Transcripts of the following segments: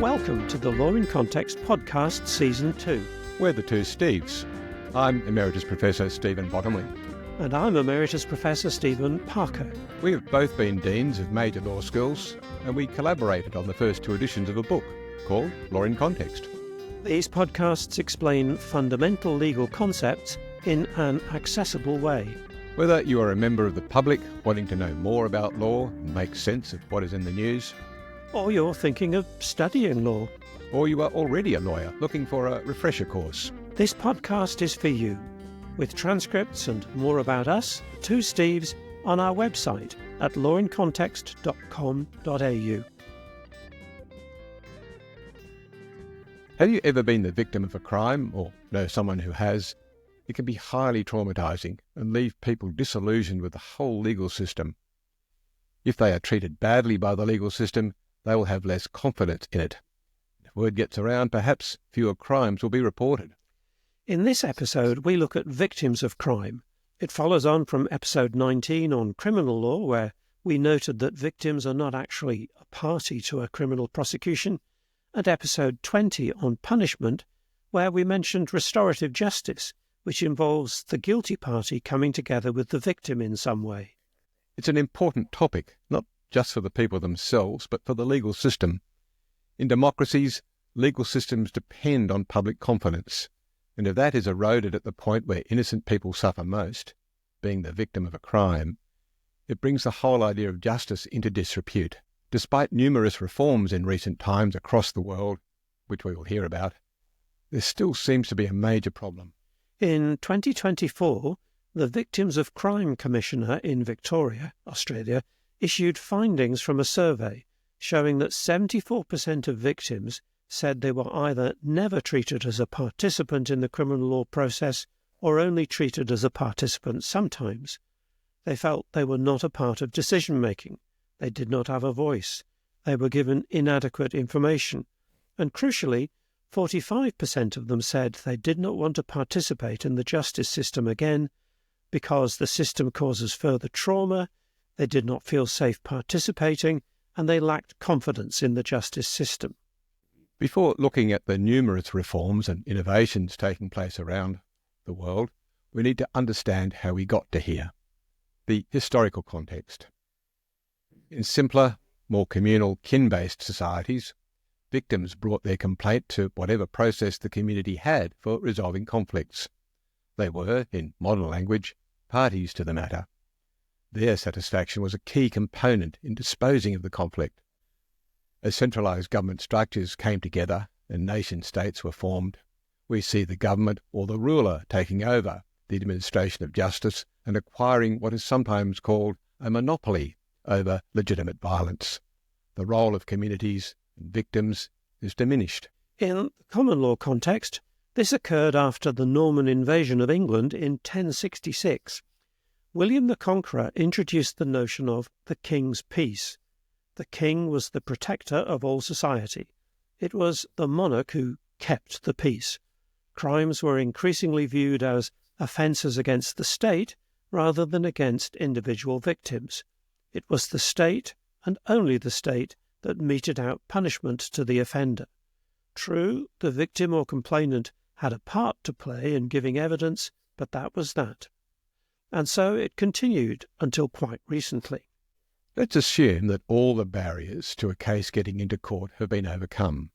Welcome to the Law in Context podcast, Season 2. We're the two Steves. I'm Emeritus Professor Stephen Bottomley. And I'm Emeritus Professor Stephen Parker. We have both been deans of major law schools, and we collaborated on the first two editions of a book called Law in Context. These podcasts explain fundamental legal concepts in an accessible way. Whether you are a member of the public wanting to know more about law and make sense of what is in the news, Or you're thinking of studying law, or you are already a lawyer looking for a refresher course, this podcast is for you, with transcripts and more about us, two Steves, on our website at lawincontext.com.au. Have you ever been the victim of a crime or know someone who has? It can be highly traumatising and leave people disillusioned with the whole legal system. If they are treated badly by the legal system, they will have less confidence in it. If word gets around, perhaps fewer crimes will be reported. In this episode, we look at victims of crime. It follows on from episode 19 on criminal law, where we noted that victims are not actually a party to a criminal prosecution, and episode 20 on punishment, where we mentioned restorative justice, which involves the guilty party coming together with the victim in some way. It's an important topic, not just for the people themselves, but for the legal system. In democracies, legal systems depend on public confidence, and if that is eroded at the point where innocent people suffer most, being the victim of a crime, it brings the whole idea of justice into disrepute. Despite numerous reforms in recent times across the world, which we will hear about, there still seems to be a major problem. In 2024, the Victims of Crime Commissioner in Victoria, Australia, issued findings from a survey showing that 74% of victims said they were either never treated as a participant in the criminal law process or only treated as a participant sometimes. They felt they were not a part of decision-making. They did not have a voice. They were given inadequate information. And crucially, 45% of them said they did not want to participate in the justice system again because the system causes further trauma, they did not feel safe participating, and they lacked confidence in the justice system. Before looking at the numerous reforms and innovations taking place around the world, we need to understand how we got to here, the historical context. In simpler, more communal, kin-based societies, victims brought their complaint to whatever process the community had for resolving conflicts. They were, in modern language, parties to the matter. Their satisfaction was a key component in disposing of the conflict. As centralised government structures came together and nation-states were formed, we see the government or the ruler taking over the administration of justice and acquiring what is sometimes called a monopoly over legitimate violence. The role of communities and victims is diminished. In the common law context, this occurred after the Norman invasion of England in 1066. William the Conqueror introduced the notion of the King's Peace. The king was the protector of all society. It was the monarch who kept the peace. Crimes were increasingly viewed as offences against the state rather than against individual victims. It was the state, and only the state, that meted out punishment to the offender. True, the victim or complainant had a part to play in giving evidence, but that was that. And so it continued until quite recently. Let's assume that all the barriers to a case getting into court have been overcome.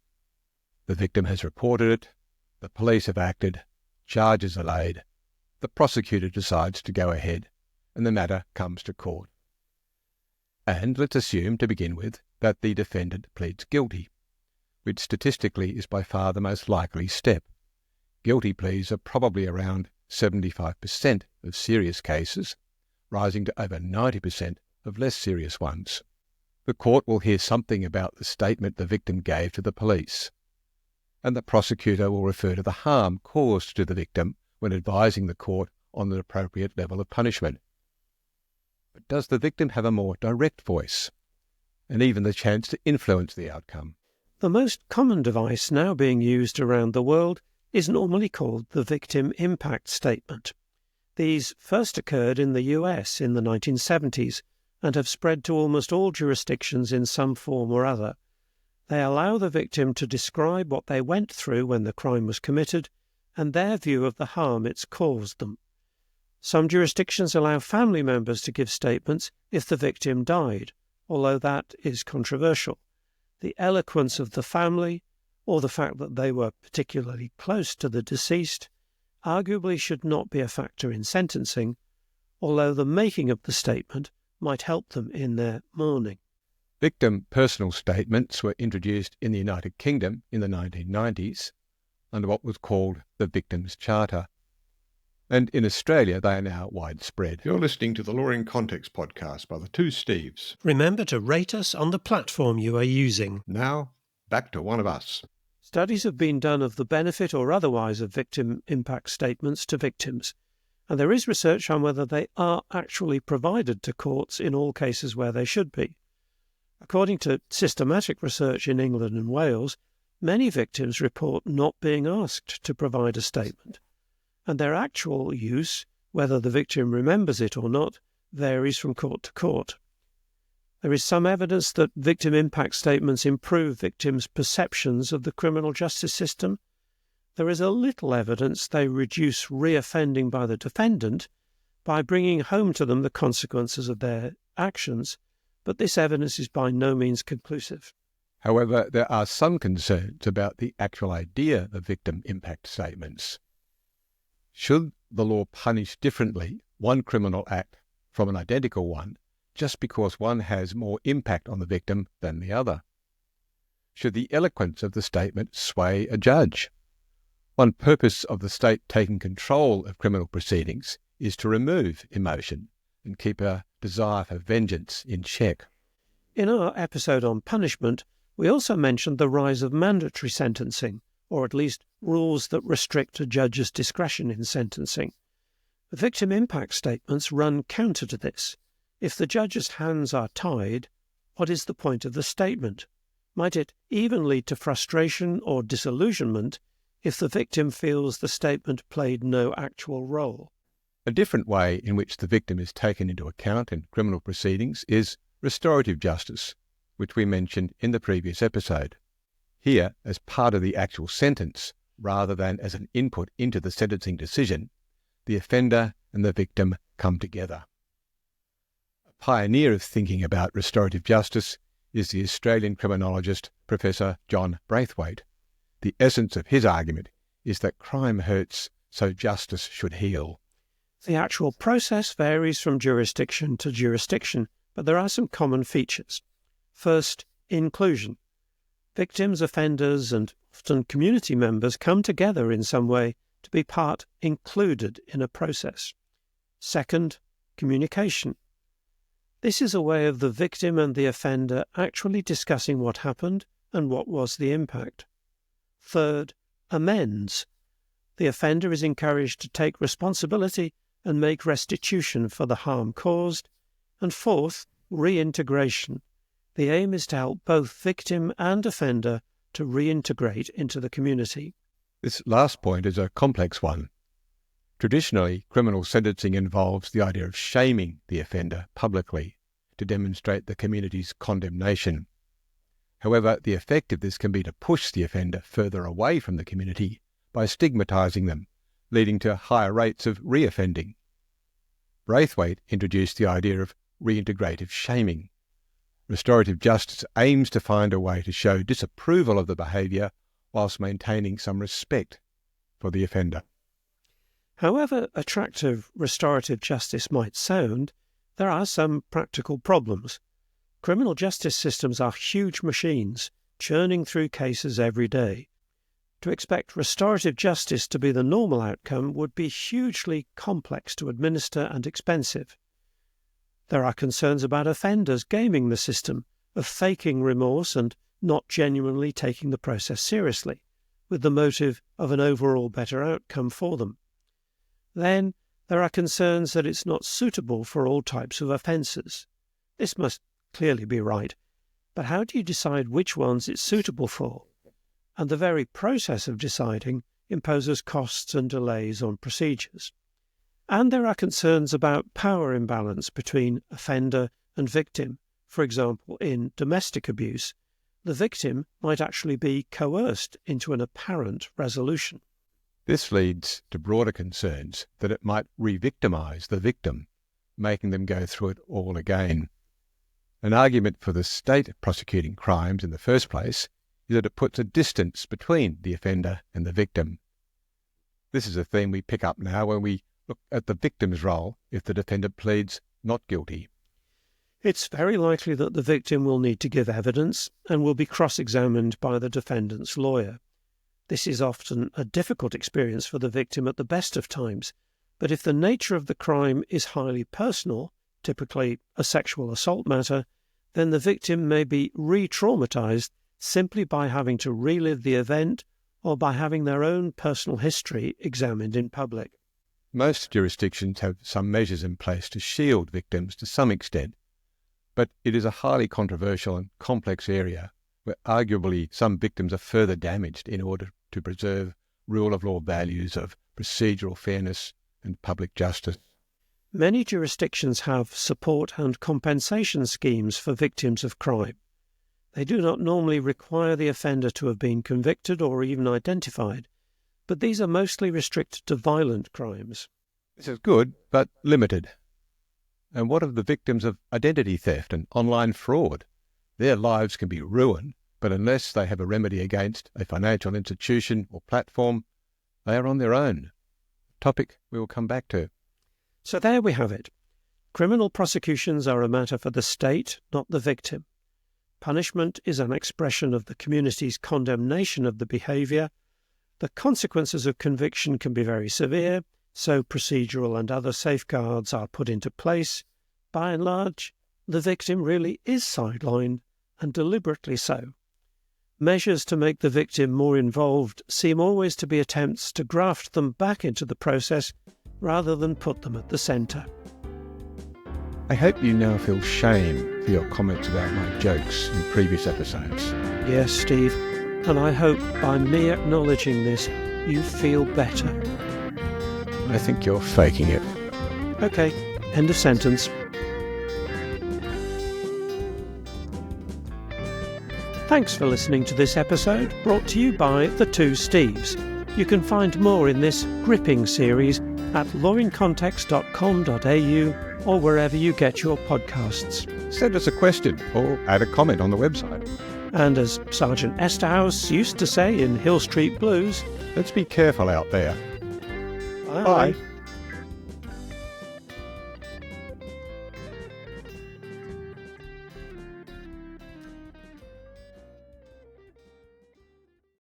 The victim has reported it, the police have acted, charges are laid, the prosecutor decides to go ahead, and the matter comes to court. And let's assume, to begin with, that the defendant pleads guilty, which statistically is by far the most likely step. Guilty pleas are probably around 75% of serious cases, rising to over 90% of less serious ones. The court will hear something about the statement the victim gave to the police, and the prosecutor will refer to the harm caused to the victim when advising the court on the appropriate level of punishment. But does the victim have a more direct voice, and even the chance to influence the outcome? The most common device now being used around the world is normally called the Victim Impact Statement. These first occurred in the US in the 1970s and have spread to almost all jurisdictions in some form or other. They allow the victim to describe what they went through when the crime was committed and their view of the harm it's caused them. Some jurisdictions allow family members to give statements if the victim died, although that is controversial. The eloquence of the family, or the fact that they were particularly close to the deceased, arguably should not be a factor in sentencing, although the making of the statement might help them in their mourning. Victim personal statements were introduced in the United Kingdom in the 1990s under what was called the Victims' Charter. And in Australia, they are now widespread. You're listening to the Law in Context podcast by the two Steves. Remember to rate us on the platform you are using. Now, back to one of us. Studies have been done of the benefit or otherwise of victim impact statements to victims, and there is research on whether they are actually provided to courts in all cases where they should be. According to systematic research in England and Wales, many victims report not being asked to provide a statement, and their actual use, whether the victim remembers it or not, varies from court to court. There is some evidence that victim impact statements improve victims' perceptions of the criminal justice system. There is a little evidence they reduce reoffending by the defendant by bringing home to them the consequences of their actions, but this evidence is by no means conclusive. However, there are some concerns about the actual idea of victim impact statements. Should the law punish differently one criminal act from an identical one just because one has more impact on the victim than the other? Should the eloquence of the statement sway a judge? One purpose of the state taking control of criminal proceedings is to remove emotion and keep a desire for vengeance in check. In our episode on punishment, we also mentioned the rise of mandatory sentencing, or at least rules that restrict a judge's discretion in sentencing. The victim impact statements run counter to this. If the judge's hands are tied, what is the point of the statement? Might it even lead to frustration or disillusionment if the victim feels the statement played no actual role? A different way in which the victim is taken into account in criminal proceedings is restorative justice, which we mentioned in the previous episode. Here, as part of the actual sentence, rather than as an input into the sentencing decision, the offender and the victim come together. A pioneer of thinking about restorative justice is the Australian criminologist Professor John Braithwaite. The essence of his argument is that crime hurts, so justice should heal. The actual process varies from jurisdiction to jurisdiction, but there are some common features. First, inclusion. Victims, offenders, and often community members come together in some way to be part included in a process. Second, communication. This is a way of the victim and the offender actually discussing what happened and what was the impact. Third, amends. The offender is encouraged to take responsibility and make restitution for the harm caused. And fourth, reintegration. The aim is to help both victim and offender to reintegrate into the community. This last point is a complex one. Traditionally, criminal sentencing involves the idea of shaming the offender publicly to demonstrate the community's condemnation. However, the effect of this can be to push the offender further away from the community by stigmatising them, leading to higher rates of reoffending. Braithwaite introduced the idea of reintegrative shaming. Restorative justice aims to find a way to show disapproval of the behaviour whilst maintaining some respect for the offender. However attractive restorative justice might sound, there are some practical problems. Criminal justice systems are huge machines, churning through cases every day. To expect restorative justice to be the normal outcome would be hugely complex to administer and expensive. There are concerns about offenders gaming the system, of faking remorse and not genuinely taking the process seriously, with the motive of an overall better outcome for them. Then there are concerns that it's not suitable for all types of offences. This must clearly be right, but how do you decide which ones it's suitable for? And the very process of deciding imposes costs and delays on procedures. And there are concerns about power imbalance between offender and victim, for example in domestic abuse, the victim might actually be coerced into an apparent resolution. This leads to broader concerns that it might re-victimise the victim, making them go through it all again. An argument for the state prosecuting crimes in the first place is that it puts a distance between the offender and the victim. This is a theme we pick up now when we look at the victim's role if the defendant pleads not guilty. It's very likely that the victim will need to give evidence and will be cross-examined by the defendant's lawyer. This is often a difficult experience for the victim at the best of times, but if the nature of the crime is highly personal, typically a sexual assault matter, then the victim may be re-traumatised simply by having to relive the event or by having their own personal history examined in public. Most jurisdictions have some measures in place to shield victims to some extent, but it is a highly controversial and complex area where arguably some victims are further damaged in order to preserve rule of law values of procedural fairness and public justice. Many jurisdictions have support and compensation schemes for victims of crime. They do not normally require the offender to have been convicted or even identified, but these are mostly restricted to violent crimes. This is good, but limited. And what of the victims of identity theft and online fraud? Their lives can be ruined, but unless they have a remedy against a financial institution or platform, they are on their own. A topic we will come back to. So there we have it. Criminal prosecutions are a matter for the state, not the victim. Punishment is an expression of the community's condemnation of the behaviour. The consequences of conviction can be very severe, so procedural and other safeguards are put into place. By and large, the victim really is sidelined, and deliberately so. Measures to make the victim more involved seem always to be attempts to graft them back into the process rather than put them at the centre. I hope you now feel shame for your comments about my jokes in previous episodes. Yes, Steve, and I hope by me acknowledging this, you feel better. I think you're faking it. Okay, end of sentence. Thanks for listening to this episode, brought to you by The Two Steves. You can find more in this gripping series at lawincontext.com.au or wherever you get your podcasts. Send us a question or add a comment on the website. And as Sergeant Esterhouse used to say in Hill Street Blues, let's be careful out there. Bye.